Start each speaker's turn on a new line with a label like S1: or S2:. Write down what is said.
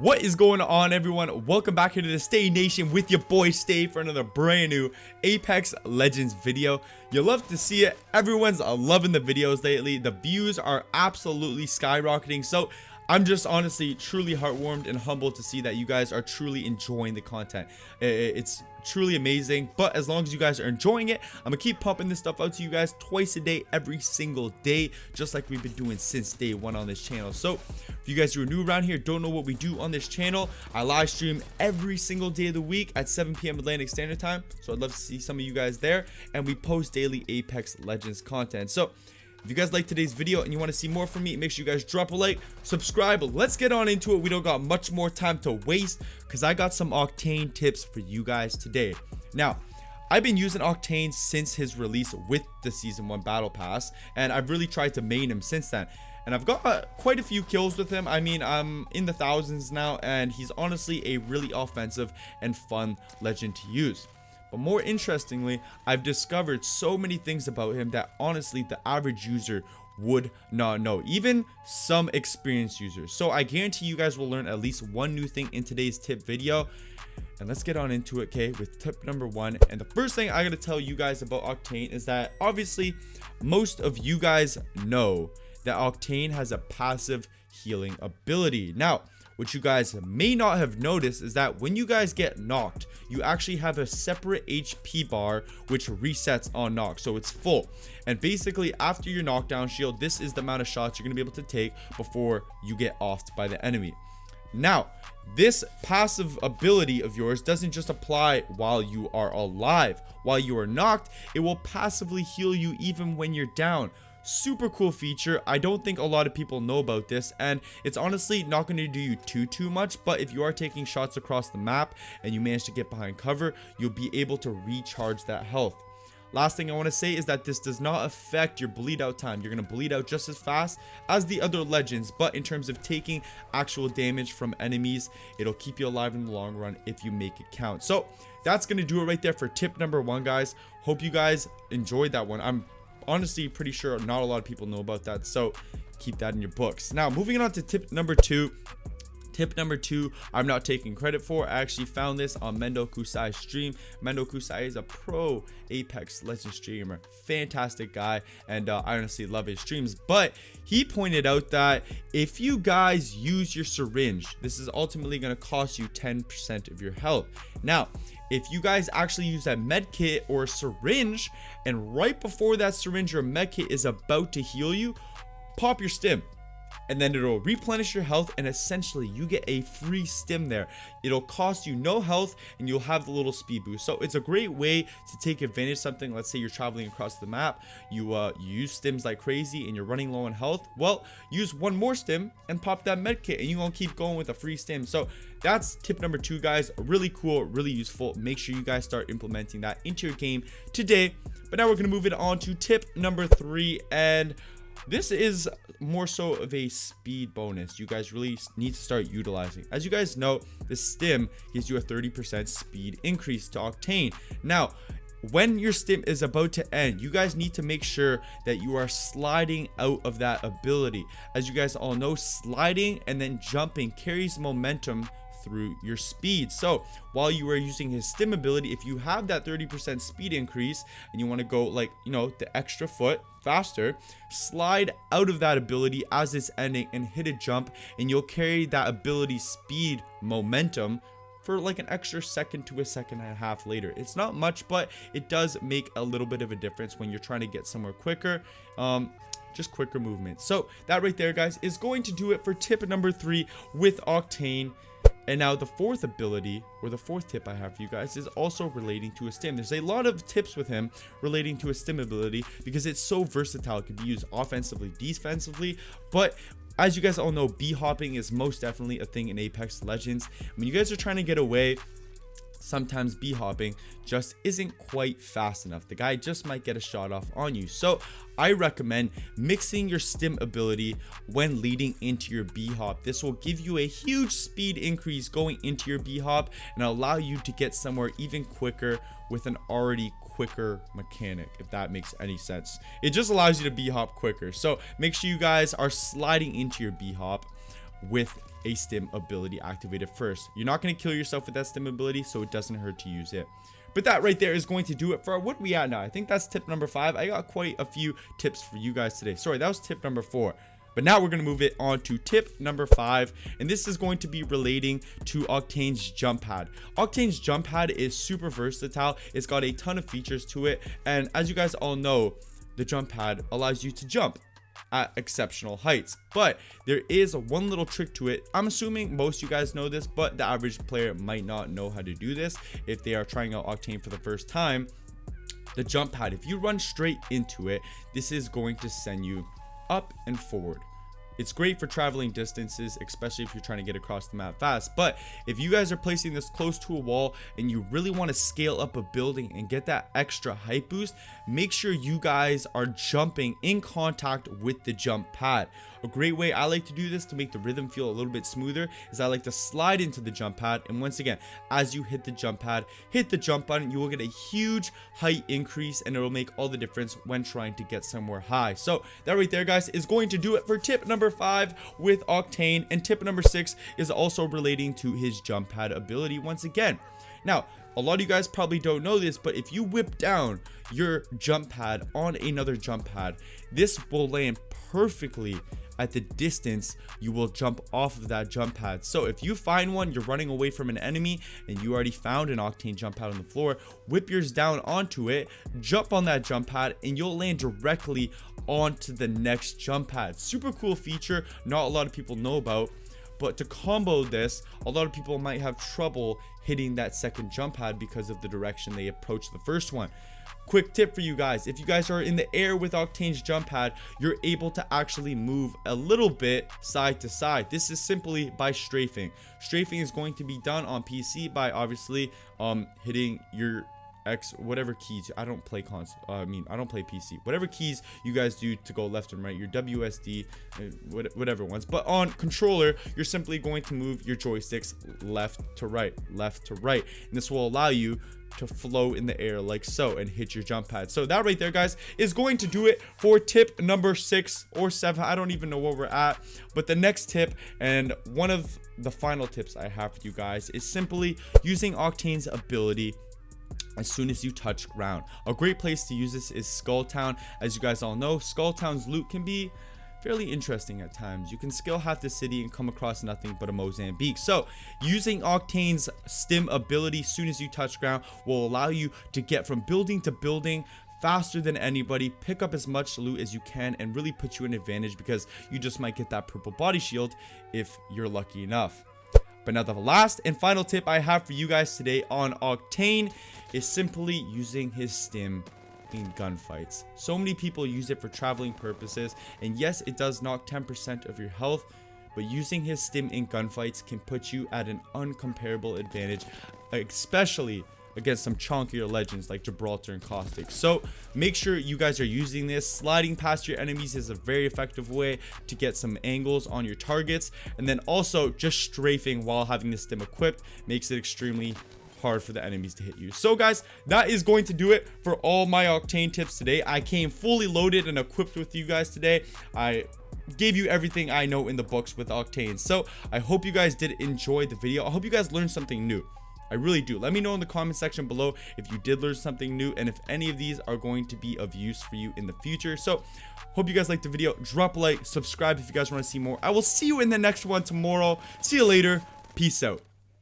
S1: What is going on, everyone? Welcome back here to the Stay Nation with your boy Stay for another brand new Apex Legends video. You love to see it. Everyone's loving the videos lately. The views are absolutely skyrocketing. So I'm just honestly truly heartwarmed and humbled to see that you guys are truly enjoying the content. It's truly amazing. But as long as you guys are enjoying it, I'm gonna keep pumping this stuff out to you guys twice a day, every single day, just like we've been doing since day one on this channel. So if you guys are new around here, don't know what we do on this channel, I live stream every single day of the week at 7 p.m. Atlantic Standard Time. So I'd love to see some of you guys there, and we post daily Apex Legends content. So if you guys like today's video and you want to see more from me, make sure you guys drop a like, subscribe. Let's get on into it. We don't got much more time to waste because I got some Octane tips for you guys today. Now, I've been using Octane since his release with the Season 1 Battle Pass, and I've really tried to main him since then. And I've got quite a few kills with him. I mean, I'm in the thousands now, and he's honestly a really offensive and fun legend to use. But more interestingly, I've discovered so many things about him that honestly the average user would not know, even some experienced users. So I guarantee you guys will learn at least one new thing in today's tip video. And let's get on into it, okay, with tip number one. And the first thing I gotta tell you guys about Octane is that obviously most of you guys know that Octane has a passive healing ability. Now, what you guys may not have noticed is that when you guys get knocked, you actually have a separate HP bar which resets on knock, so it's full. And basically after your knockdown shield, this is the amount of shots you're gonna be able to take before you get offed by the enemy. Now, this passive ability of yours doesn't just apply while you are alive. While you are knocked, it will passively heal you even when you're down. Super cool feature. I don't think a lot of people know about this, and it's honestly not going to do you too much, but if you are taking shots across the map and you manage to get behind cover, you'll be able to recharge that health. Last thing I want to say is that this does not affect your bleed out time. You're going to bleed out just as fast as the other legends, but in terms of taking actual damage from enemies, it'll keep you alive in the long run if you make it count. So that's going to do it right there for tip number one, guys. Hope you guys enjoyed that one. I'm honestly pretty sure not a lot of people know about that, so keep that in your books. Now moving on to tip number two. Tip number two, I'm not taking credit for. I actually found this on Mendo Kusai's stream. Mendo Kusai is a pro Apex Legends streamer, fantastic guy, and I honestly love his streams. But he pointed out that if you guys use your syringe, this is ultimately going to cost you 10% of your health. Now, if you guys actually use that med kit or syringe, and right before that syringe or med kit is about to heal you, pop your stim, and then it'll replenish your health, and essentially you get a free stim there. It'll cost you no health, and you'll have the little speed boost. So it's a great way to take advantage of something. Let's say you're traveling across the map, you use stims like crazy and you're running low on health. Well, use one more stim and pop that med kit, and you're gonna keep going with a free stim. So that's tip number two, guys. Really cool, really useful. Make sure you guys start implementing that into your game today. But now we're gonna move it on to tip number three, and this is more so of a speed bonus you guys really need to start utilizing. As you guys know, the stim gives you a 30% speed increase to Octane. Now, when your stim is about to end, you guys need to make sure that you are sliding out of that ability. As you guys all know, sliding and then jumping carries momentum through your speed. So while you are using his stim ability, if you have that 30% speed increase and you want to go, like, you know, the extra foot faster, slide out of that ability as it's ending and hit a jump, and you'll carry that ability speed momentum for like an extra second to a second and a half later. It's not much, but it does make a little bit of a difference when you're trying to get somewhere quicker. Just quicker movement. So that right there, guys, is going to do it for tip number three with Octane. And now the fourth ability, or the fourth tip I have for you guys, is also relating to a stim. There's a lot of tips with him relating to a stim ability because it's so versatile. It can be used offensively, defensively, but as you guys all know, B-hopping is most definitely a thing in Apex Legends. When you guys are trying to get away, sometimes B-hopping just isn't quite fast enough. The guy just might get a shot off on you. So I recommend mixing your stim ability when leading into your B-hop. This will give you a huge speed increase going into your B-hop and allow you to get somewhere even quicker with an already quicker mechanic, if that makes any sense. It just allows you to B-hop quicker. So make sure you guys are sliding into your B-hop with a stim ability activated first. You're not going to kill yourself with that stim ability, so it doesn't hurt to use it. But that right there is going to do it for what are we at now? I think that's tip number 5. I got quite a few tips for you guys today. Sorry, that was tip number 4. But now we're going to move it on to tip number 5, and this is going to be relating to Octane's Jump Pad. Octane's Jump Pad is super versatile. It's got a ton of features to it, and as you guys all know, the jump pad allows you to jump at exceptional heights. But there is one little trick to it. I'm assuming most of you guys know this, but the average player might not know how to do this if they are trying out Octane for the first time. The jump pad, if you run straight into it, this is going to send you up and forward. It's great for traveling distances, especially if you're trying to get across the map fast. But if you guys are placing this close to a wall and you really want to scale up a building and get that extra height boost, make sure you guys are jumping in contact with the jump pad. A great way I like to do this to make the rhythm feel a little bit smoother is I like to slide into the jump pad, and once again, as you hit the jump pad, hit the jump button, you will get a huge height increase, and it will make all the difference when trying to get somewhere high. So that right there, guys, is going to do it for tip number 5 with Octane, and tip number 6 is also relating to his jump pad ability once again. Now, a lot of you guys probably don't know this, but if you whip down your jump pad on another jump pad, this will land perfectly at the distance you will jump off of that jump pad. So if you find one, you're running away from an enemy and you already found an Octane jump pad on the floor, whip yours down onto it, jump on that jump pad, and you'll land directly onto the next jump pad. Super cool feature, not a lot of people know about. But to combo this, a lot of people might have trouble hitting that second jump pad because of the direction they approach the first one. Quick tip for you guys: if you guys are in the air with Octane's jump pad, you're able to actually move a little bit side to side. This is simply by strafing. Strafing is going to be done on PC by obviously hitting your X, whatever keys. I don't play console. I don't play PC. Whatever keys you guys do to go left and right, your WSD, whatever ones. But on controller, you're simply going to move your joysticks left to right, left to right, and this will allow you to flow in the air like so and hit your jump pad. So that right there, guys, is going to do it for tip number 6 or 7. I don't even know where we're at, but the next tip, and one of the final tips I have for you guys, is simply using Octane's ability as soon as you touch ground. A great place to use this is Skull Town. As you guys all know, Skull Town's loot can be fairly interesting at times. You can scale half the city and come across nothing but a Mozambique. So using Octane's stim ability as soon as you touch ground will allow you to get from building to building faster than anybody, pick up as much loot as you can, and really put you in advantage because you just might get that purple body shield if you're lucky enough. But now the last and final tip I have for you guys today on Octane is simply using his stim in gunfights. So many people use it for traveling purposes, and yes, it does knock 10% of your health, but using his stim in gunfights can put you at an uncomparable advantage, especially against some chunkier legends like Gibraltar and Caustic. So make sure you guys are using this. Sliding past your enemies is a very effective way to get some angles on your targets, and then also just strafing while having the stim equipped makes it extremely hard for the enemies to hit you. So guys, that is going to do it for all my Octane tips today. I came fully loaded and equipped with you guys today. I gave you everything I know in the books with Octane. So I hope you guys did enjoy the video. I hope you guys learned something new. I really do. Let me know in the comment section below if you did learn something new and if any of these are going to be of use for you in the future. So hope you guys liked the video. Drop a like, subscribe if you guys want to see more. I will see you in the next one tomorrow. See you later. Peace out.